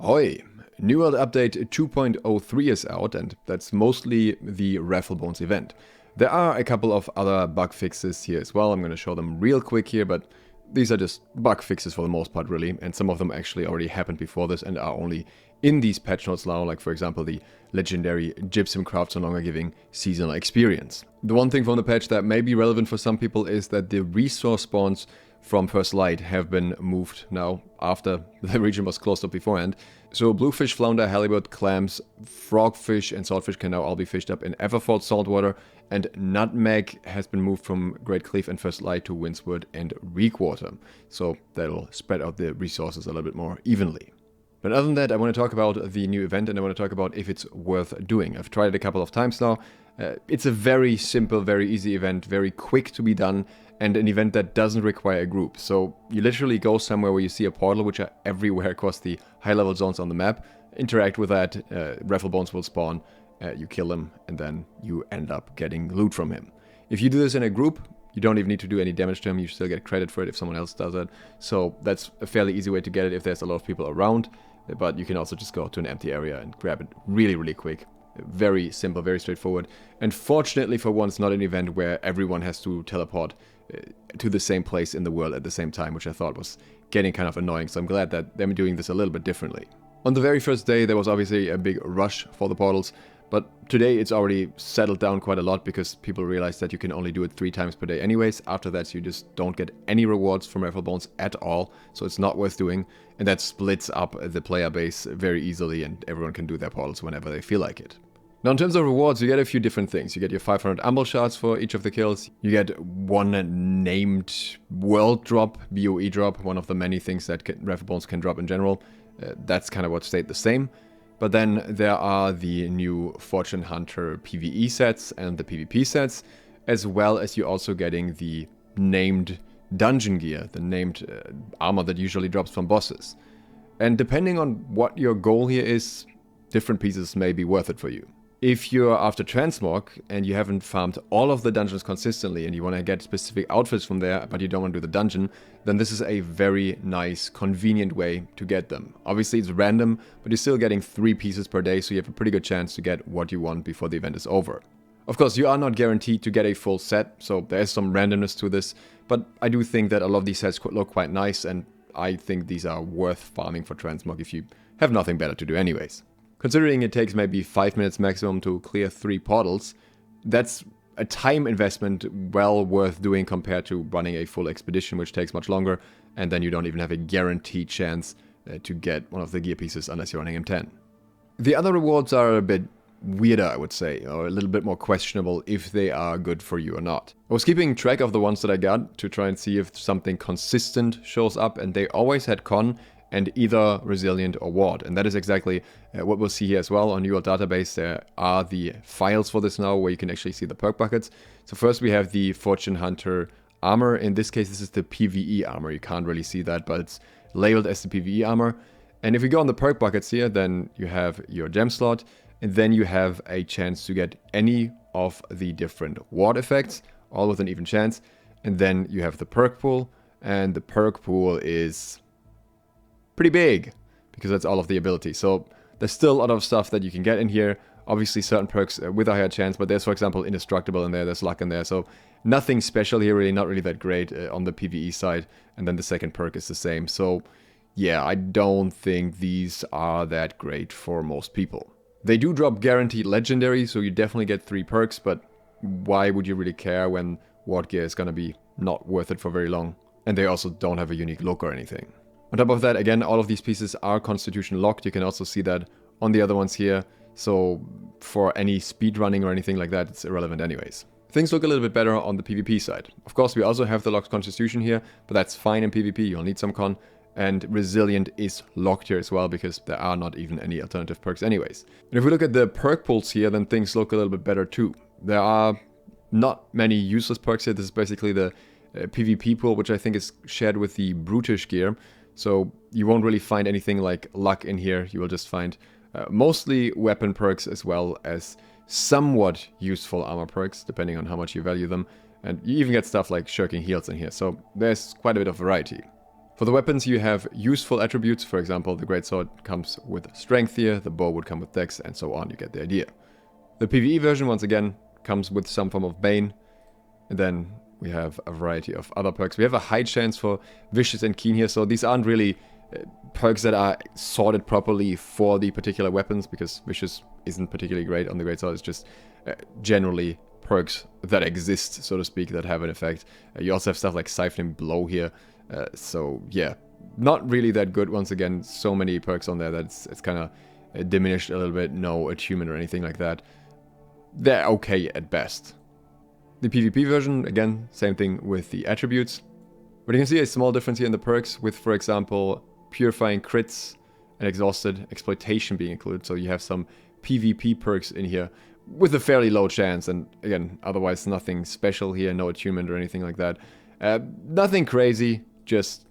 Hoi! New World Update 2.03 is out, and that's mostly the Rafflebones event. There are a couple of other bug fixes here as well. I'm going to show them real quick here, but these are just bug fixes for the most part, really, and some of them actually already happened before this and are only in these patch notes now, like for example the legendary gypsum crafts no longer giving seasonal experience. The one thing from the patch that may be relevant for some people is that the resource spawns from First Light have been moved now after the region was closed up beforehand. So bluefish, flounder, halibut, clams, frogfish and swordfish can now all be fished up in Everford saltwater, and nutmeg has been moved from Great Cleave and First Light to Windswood and Reekwater. So that'll spread out the resources a little bit more evenly. But other than that, I want to talk about the new event and I want to talk about if it's worth doing. I've tried it a couple of times now. It's a very simple, very easy event, very quick to be done, and an event that doesn't require a group. So you literally go somewhere where you see a portal, which are everywhere across the high-level zones on the map, interact with that, Rafflebones will spawn, you kill him, and then you end up getting loot from him. If you do this in a group, you don't even need to do any damage to him, you still get credit for it if someone else does it. So that's a fairly easy way to get it if there's a lot of people around, but you can also just go to an empty area and grab it really, really quick. Very simple, very straightforward, and fortunately for once not an event where everyone has to teleport to the same place in the world at the same time, which I thought was getting kind of annoying, so I'm glad that they're doing this a little bit differently. On the very first day there was obviously a big rush for the portals, but today it's already settled down quite a lot because people realized that you can only do it 3 times per day anyways. After that you just don't get any rewards from Rafflebones at all, so it's not worth doing, and that splits up the player base very easily and everyone can do their portals whenever they feel like it. Now in terms of rewards, you get a few different things. You get your 500 Umbral shards for each of the kills. You get one named world drop, BOE drop, one of the many things that Rafflebones can drop in general. That's kind of what stayed the same. But then there are the new Fortune Hunter PvE sets and the PvP sets, as well as you're also getting the named dungeon gear, the named armor that usually drops from bosses. And depending on what your goal here is, different pieces may be worth it for you. If you're after Transmog and you haven't farmed all of the dungeons consistently and you want to get specific outfits from there, but you don't want to do the dungeon, then this is a very nice, convenient way to get them. Obviously it's random, but you're still getting 3 pieces per day, so you have a pretty good chance to get what you want before the event is over. Of course, you are not guaranteed to get a full set, so there is some randomness to this, but I do think that a lot of these sets could look quite nice, and I think these are worth farming for Transmog if you have nothing better to do anyways. Considering it takes maybe 5 minutes maximum to clear 3 portals, that's a time investment well worth doing compared to running a full expedition, which takes much longer, and then you don't even have a guaranteed chance to get one of the gear pieces unless you're running M10. The other rewards are a bit weirder, I would say, or a little bit more questionable if they are good for you or not. I was keeping track of the ones that I got to try and see if something consistent shows up, and they always had con and either resilient or ward, and that is exactly what we'll see here as well. On your database there are the files for this now where you can actually see the perk buckets. So first we have the Fortune Hunter armor. In this case this is the PvE armor, you can't really see that, but it's labeled as the PvE armor. And if we go on the perk buckets here, then you have your gem slot, and then you have a chance to get any of the different ward effects, all with an even chance. And then you have the perk pool, and the perk pool is pretty big because that's all of the abilities. So there's still a lot of stuff that you can get in here. Obviously certain perks with a higher chance, but there's for example indestructible in there, there's luck in there, so nothing special here really, not really that great on the PvE side. And then the second perk is the same, so yeah, I don't think these are that great for most people. They do drop guaranteed legendary, so you definitely get 3 perks, but why would you really care when ward gear is gonna be not worth it for very long? And they also don't have a unique look or anything. On top of that, again, all of these pieces are constitution locked. You can also see that on the other ones here. So for any speed running or anything like that, it's irrelevant anyways. Things look a little bit better on the PvP side. Of course, we also have the locked constitution here, but that's fine in PvP. You'll need some con. And resilient is locked here as well because there are not even any alternative perks anyways. And if we look at the perk pools here, then things look a little bit better too. There are not many useless perks here. This is basically the PvP pool, which I think is shared with the brutish gear. So you won't really find anything like luck in here. You will just find mostly weapon perks as well as somewhat useful armor perks, depending on how much you value them. And you even get stuff like shirking heals in here. So there's quite a bit of variety. For the weapons, you have useful attributes. For example, the greatsword comes with strength here, the bow would come with dex, and so on. You get the idea. The PvE version, once again, comes with some form of bane. And then we have a variety of other perks. We have a high chance for vicious and keen here, so these aren't really perks that are sorted properly for the particular weapons, because vicious isn't particularly great on the greatsword. It's just generally perks that exist, so to speak, that have an effect. You also have stuff like siphoning blow here. So yeah, not really that good. Once again, so many perks on there that it's kind of diminished a little bit. No attunement or anything like that. They're okay at best. The PvP version, again, same thing with the attributes. But you can see a small difference here in the perks with, for example, purifying crits and exhausted exploitation being included. So you have some PvP perks in here with a fairly low chance, and again, otherwise nothing special here, no attunement or anything like that. Nothing crazy, just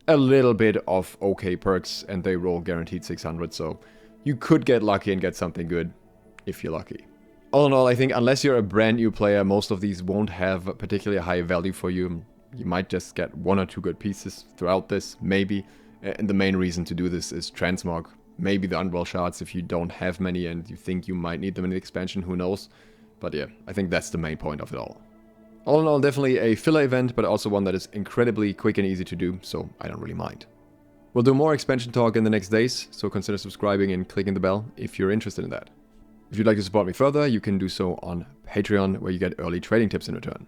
a little bit of okay perks, and they roll guaranteed 600, so you could get lucky and get something good if you're lucky. All in all, I think unless you're a brand new player, most of these won't have a particularly high value for you. You might just get 1 or 2 good pieces throughout this, maybe. And the main reason to do this is Transmog. Maybe the Unwell Shards if you don't have many and you think you might need them in the expansion, who knows. But yeah, I think that's the main point of it all. All in all, definitely a filler event, but also one that is incredibly quick and easy to do, so I don't really mind. We'll do more expansion talk in the next days, so consider subscribing and clicking the bell if you're interested in that. If you'd like to support me further, you can do so on Patreon, where you get early trading tips in return.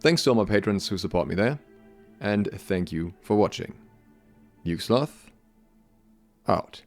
Thanks to all my patrons who support me there, and thank you for watching. SLOTH, out.